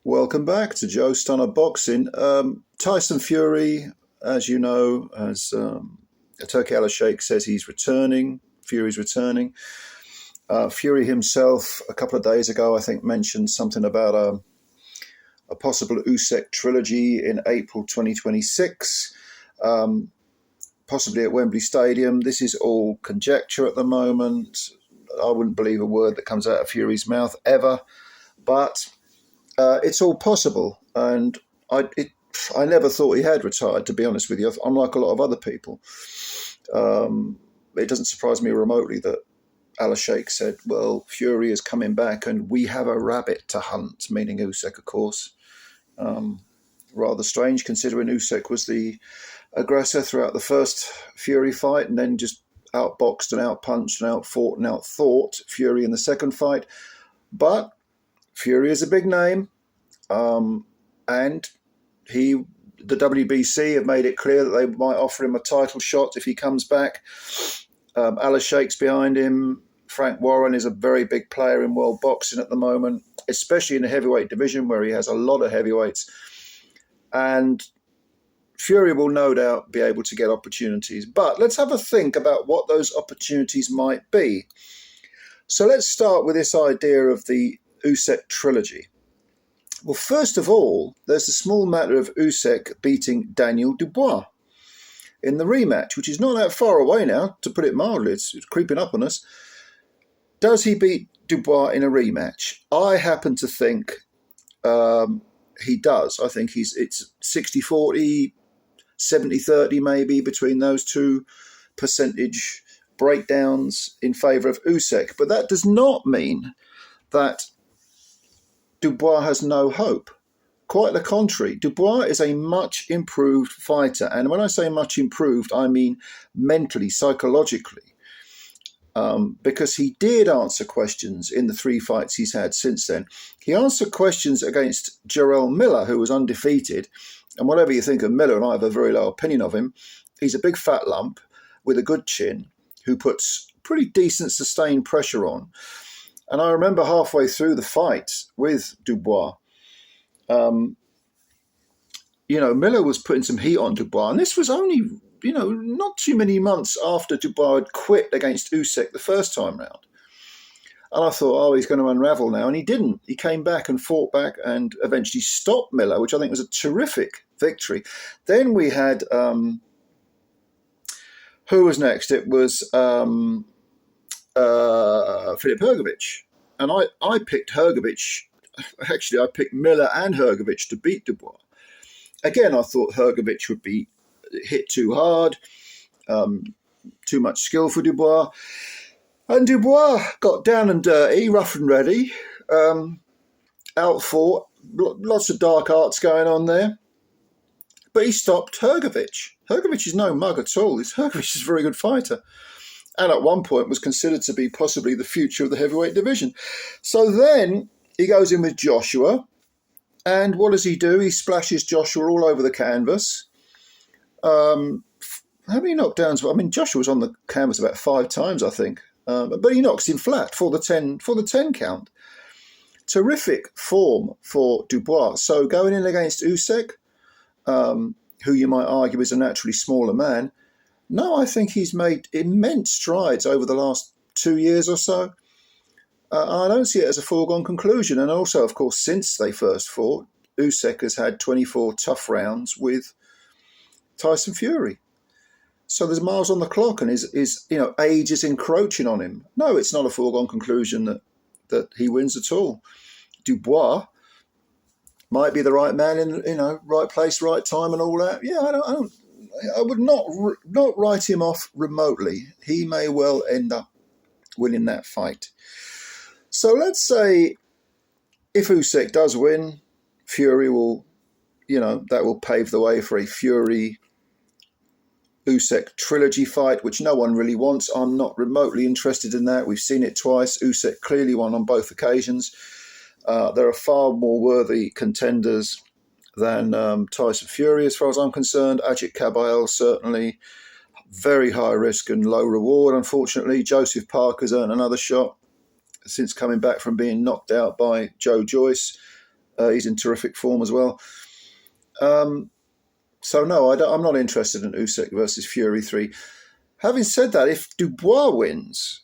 Welcome back to Joe Stunner Boxing. Tyson Fury, as you know, as Turki Al-Sheikh says he's returning. Fury's returning. Fury himself, a couple of days ago, I think, mentioned something about a possible Usyk trilogy in April 2026, possibly at Wembley Stadium. This is all conjecture at the moment. I wouldn't believe a word that comes out of Fury's mouth ever, but it's all possible, and I never thought he had retired, to be honest with you, unlike a lot of other people. It doesn't surprise me remotely that Al-Sheikh said, well, Fury is coming back and we have a rabbit to hunt, meaning Usyk, of course. Rather strange, considering Usyk was the aggressor throughout the first Fury fight and then just outboxed and outpunched and outfought and outthought Fury in the second fight. But Fury is a big name, and the WBC have made it clear that they might offer him a title shot if he comes back. Al-Sheikh's behind him. Frank Warren is a very big player in world boxing at the moment, especially in the heavyweight division where he has a lot of heavyweights. And Fury will no doubt be able to get opportunities. But let's have a think about what those opportunities might be. So let's start with this idea of the Usyk trilogy. Well, first of all, there's the small matter of Usyk beating Daniel Dubois in the rematch, which is not that far away now, to put it mildly. It's creeping up on us. Does he beat Dubois in a rematch? I happen to think he does. I think it's 60-40, 70-30 maybe between those two percentage breakdowns in favour of Usyk. But that does not mean that Dubois has no hope. Quite the contrary. Dubois is a much improved fighter. And when I say much improved, I mean mentally, psychologically. Because he did answer questions in the 3 fights he's had since then. He answered questions against Jarrell Miller, who was undefeated. And whatever you think of Miller, and I have a very low opinion of him, he's a big fat lump with a good chin who puts pretty decent sustained pressure on. And I remember halfway through the fight with Dubois, Miller was putting some heat on Dubois. And this was only, not too many months after Dubois had quit against Usyk the first time round. And I thought, oh, he's going to unravel now. And he didn't. He came back and fought back and eventually stopped Miller, which I think was a terrific victory. Then we had, who was next? It was Filip Hrgović. And I picked Hrgović. Actually, I picked Miller and Hrgović to beat Dubois. Again, I thought Hrgović would be hit too hard, too much skill for Dubois. And Dubois got down and dirty, rough and ready, outfought, lots of dark arts going on there. But he stopped Hrgović. Hrgović is no mug at all. Hrgović is a very good fighter. And at one point was considered to be possibly the future of the heavyweight division. So then he goes in with Joshua. And what does he do? He splashes Joshua all over the canvas. How many knockdowns? I mean, Joshua was on the canvas about 5 times, I think. But he knocks him flat for the 10 count. Terrific form for Dubois. So going in against Usyk, who you might argue is a naturally smaller man, no, I think he's made immense strides over the last 2 years or so. I don't see it as a foregone conclusion. And also, of course, since they first fought, Usyk has had 24 tough rounds with Tyson Fury. So there's miles on the clock, and his age is encroaching on him. No, it's not a foregone conclusion that he wins at all. Dubois might be the right man in right place, right time, and all that. Yeah, I would not write him off remotely. He may well end up winning that fight. So let's say if Usyk does win, Fury will, that will pave the way for a Fury Usyk trilogy fight, which no one really wants. I'm not remotely interested in that. We've seen it twice. Usyk clearly won on both occasions. There are far more worthy contenders than Tyson Fury, as far as I'm concerned. Ajit Kabayel, certainly. Very high risk and low reward, unfortunately. Joseph Parker's earned another shot since coming back from being knocked out by Joe Joyce. He's in terrific form as well. So no, I'm not interested in Usyk versus Fury 3. Having said that, if Dubois wins,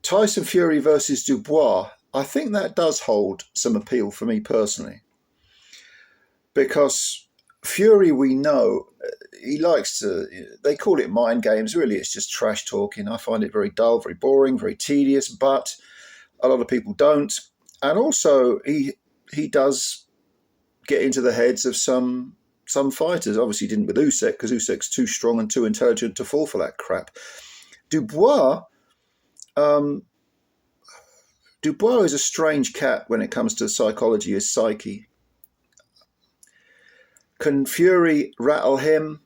Tyson Fury versus Dubois, I think that does hold some appeal for me personally. Because Fury, we know, he likes to, they call it mind games. Really, it's just trash talking. I find it very dull, very boring, very tedious, but a lot of people don't. And also, he does get into the heads of some fighters. Obviously, he didn't with Usyk, because Usyk's too strong and too intelligent to fall for that crap. Dubois is a strange cat when it comes to psychology, his psyche. Can Fury rattle him?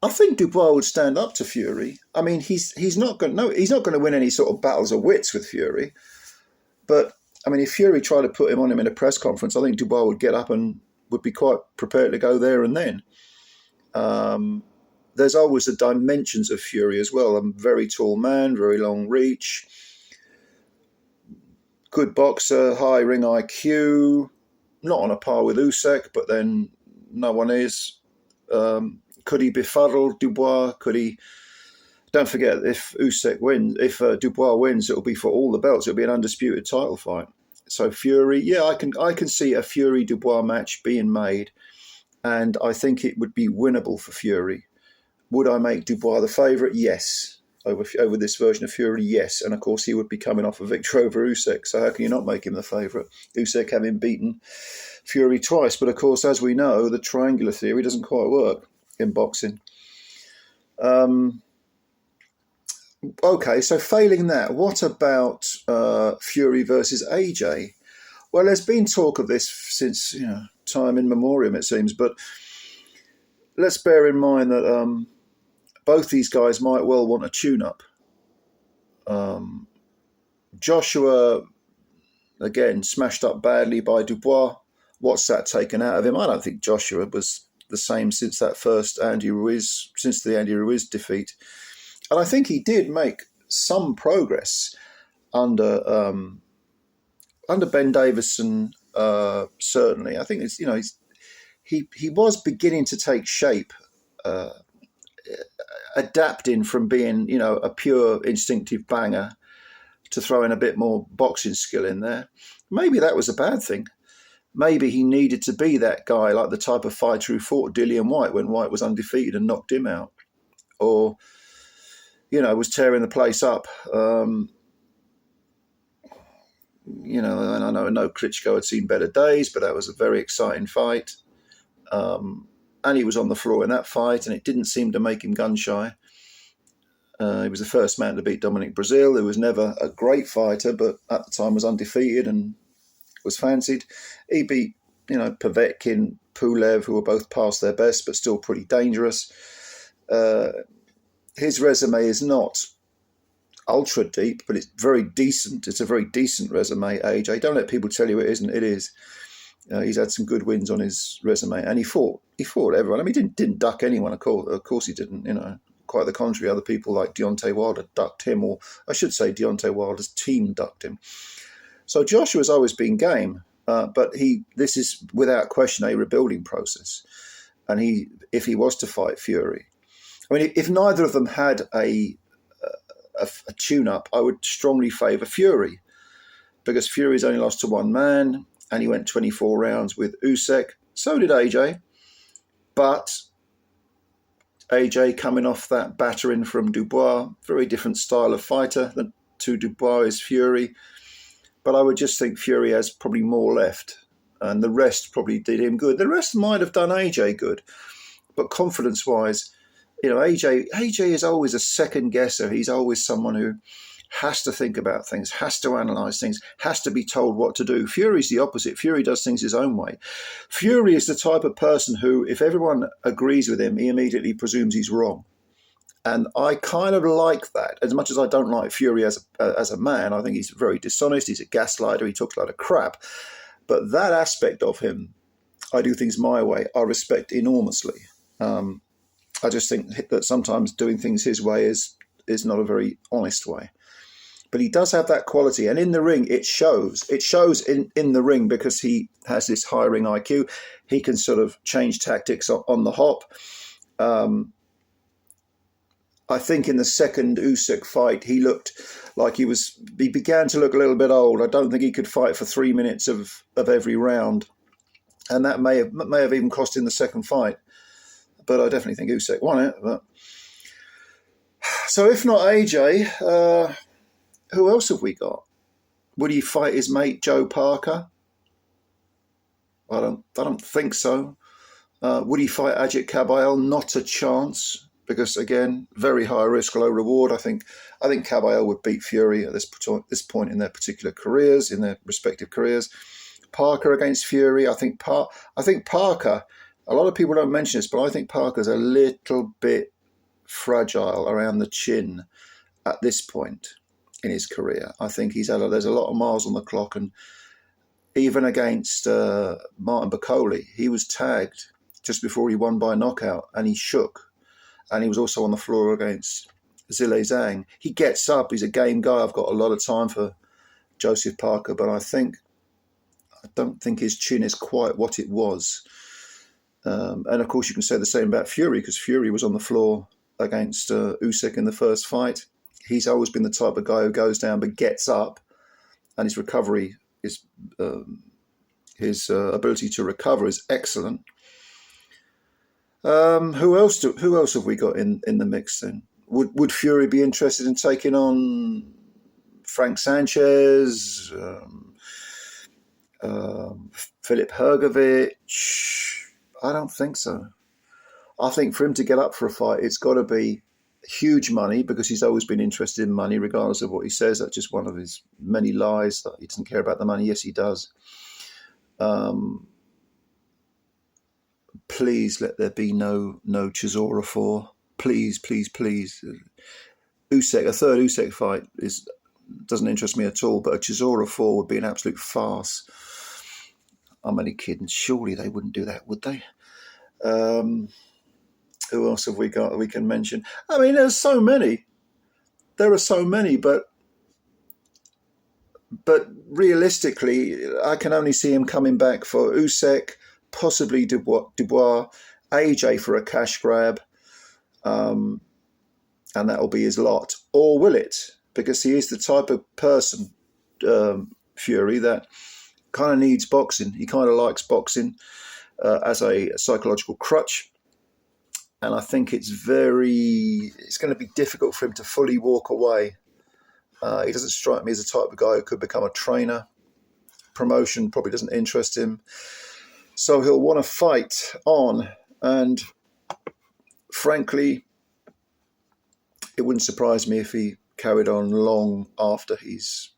I think Dubois would stand up to Fury. I mean, he's not going to win any sort of battles of wits with Fury. But I mean, if Fury tried to put him on him in a press conference, I think Dubois would get up and would be quite prepared to go there and then. There's always the dimensions of Fury as well. A very tall man, very long reach, good boxer, high ring IQ, not on a par with Usyk, but then no one is. Could he befuddle Dubois? Could he? Don't forget, if Dubois wins, it'll be for all the belts. It'll be an undisputed title fight. So Fury, yeah, I can see a Fury Dubois match being made, and I think it would be winnable for Fury. Would I make Dubois the favourite? Yes. Over this version of Fury, yes. And of course, he would be coming off a victory over Usyk. So how can you not make him the favourite? Usyk having beaten Fury twice. But of course, as we know, the triangular theory doesn't quite work in boxing. Okay, so failing that, what about Fury versus AJ? Well, there's been talk of this since time in memoriam, it seems. But let's bear in mind that both these guys might well want a tune-up. Joshua, again, smashed up badly by Dubois. What's that taken out of him? I don't think Joshua was the same since since the Andy Ruiz defeat. And I think he did make some progress under Ben Davison, certainly. I think he was beginning to take shape, adapting from being a pure instinctive banger to throwing a bit more boxing skill in there. Maybe that was a bad thing. Maybe he needed to be that guy, like the type of fighter who fought Dillian Whyte when Whyte was undefeated and knocked him out, or was tearing the place up. And I know Klitschko had seen better days, but that was a very exciting fight. And he was on the floor in that fight, and it didn't seem to make him gun-shy. He was the first man to beat Dominic Breazeale, who was never a great fighter, but at the time was undefeated and was fancied. He beat, Povetkin, Pulev, who were both past their best, but still pretty dangerous. His resume is not ultra deep, but it's very decent. It's a very decent resume, AJ. Don't let people tell you it isn't. It is. He's had some good wins on his resume, and he fought everyone. I mean, he didn't duck anyone. Of course he didn't. Quite the contrary. Other people like Deontay Wilder ducked him, or I should say, Deontay Wilder's team ducked him. So Joshua's always been game, but this is without question a rebuilding process. And if he was to fight Fury, I mean, if neither of them had a tune-up, I would strongly favour Fury, because Fury's only lost to one man, and he went 24 rounds with Usyk. So did AJ. But AJ coming off that battering from Dubois, very different style of fighter to Dubois' Fury. But I would just think Fury has probably more left, and the rest probably did him good. The rest might have done AJ good, but confidence-wise, AJ is always a second guesser. He's always someone who has to think about things, has to analyse things, has to be told what to do. Fury's the opposite. Fury does things his own way. Fury is the type of person who, if everyone agrees with him, he immediately presumes he's wrong. And I kind of like that. As much as I don't like Fury as a man, I think he's very dishonest. He's a gaslighter. He talks a lot of crap. But that aspect of him, I do things my way, I respect enormously. I just think that sometimes doing things his way is not a very honest way. But he does have that quality, and in the ring it shows. It shows in the ring because he has this high ring IQ. He can sort of change tactics on the hop. I think in the second Usyk fight, he looked like he began to look a little bit old. I don't think he could fight for 3 minutes of every round. And that may have even cost him the second fight. But I definitely think Usyk won it. But so if not AJ, who else have we got? Would he fight his mate Joe Parker? I don't think so. Would he fight Ajit Kabayel? Not a chance. Because again, very high risk, low reward. I think Kabayel would beat Fury at this point in their particular careers, in their respective careers. Parker against Fury. I think Parker. A lot of people don't mention this, but I think Parker's a little bit fragile around the chin at this point in his career. I think there's a lot of miles on the clock, and even against Martin Bakole, he was tagged just before he won by knockout, and he shook. And he was also on the floor against Zhilei Zhang. He gets up. He's a game guy. I've got a lot of time for Joseph Parker, but I don't think his chin is quite what it was. And of course, you can say the same about Fury, because Fury was on the floor against Usyk in the first fight. He's always been the type of guy who goes down but gets up, and his recovery is his ability to recover is excellent. Who else have we got in the mix then? Would Fury be interested in taking on Frank Sanchez, Filip Hrgovic? I don't think so. I think for him to get up for a fight, it's got to be huge money, because he's always been interested in money, regardless of what he says. That's just one of his many lies, that he doesn't care about the money. Yes, he does. Please let there be no Chisora 4. Please, please, please. A third Usyk fight doesn't interest me at all, but a Chisora 4 would be an absolute farce. I'm only kidding. Surely they wouldn't do that, would they? Who else have we got that we can mention? I mean, there's so many. There are so many, but realistically, I can only see him coming back for Usyk, possibly Dubois, AJ for a cash grab, and that'll be his lot. Or will it? Because he is the type of person, Fury, that kind of needs boxing. He kind of likes boxing as a psychological crutch. And I think it's going to be difficult for him to fully walk away. He doesn't strike me as the type of guy who could become a trainer. Promotion probably doesn't interest him. So he'll want to fight on, and frankly, it wouldn't surprise me if he carried on long after he's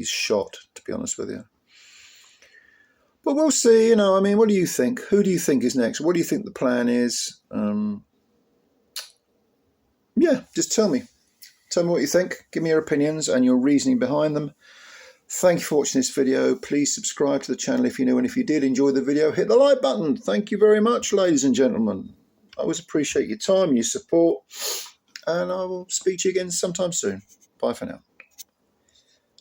shot, to be honest with you. But we'll see, I mean, what do you think? Who do you think is next? What do you think the plan is? Yeah, just tell me. Tell me what you think. Give me your opinions and your reasoning behind them. Thank you for watching this video. Please subscribe to the channel if you're new, and if you did enjoy the video, hit the like button. Thank you very much, ladies and gentlemen. I always appreciate your time, your support, and I will speak to you again sometime soon. Bye for now.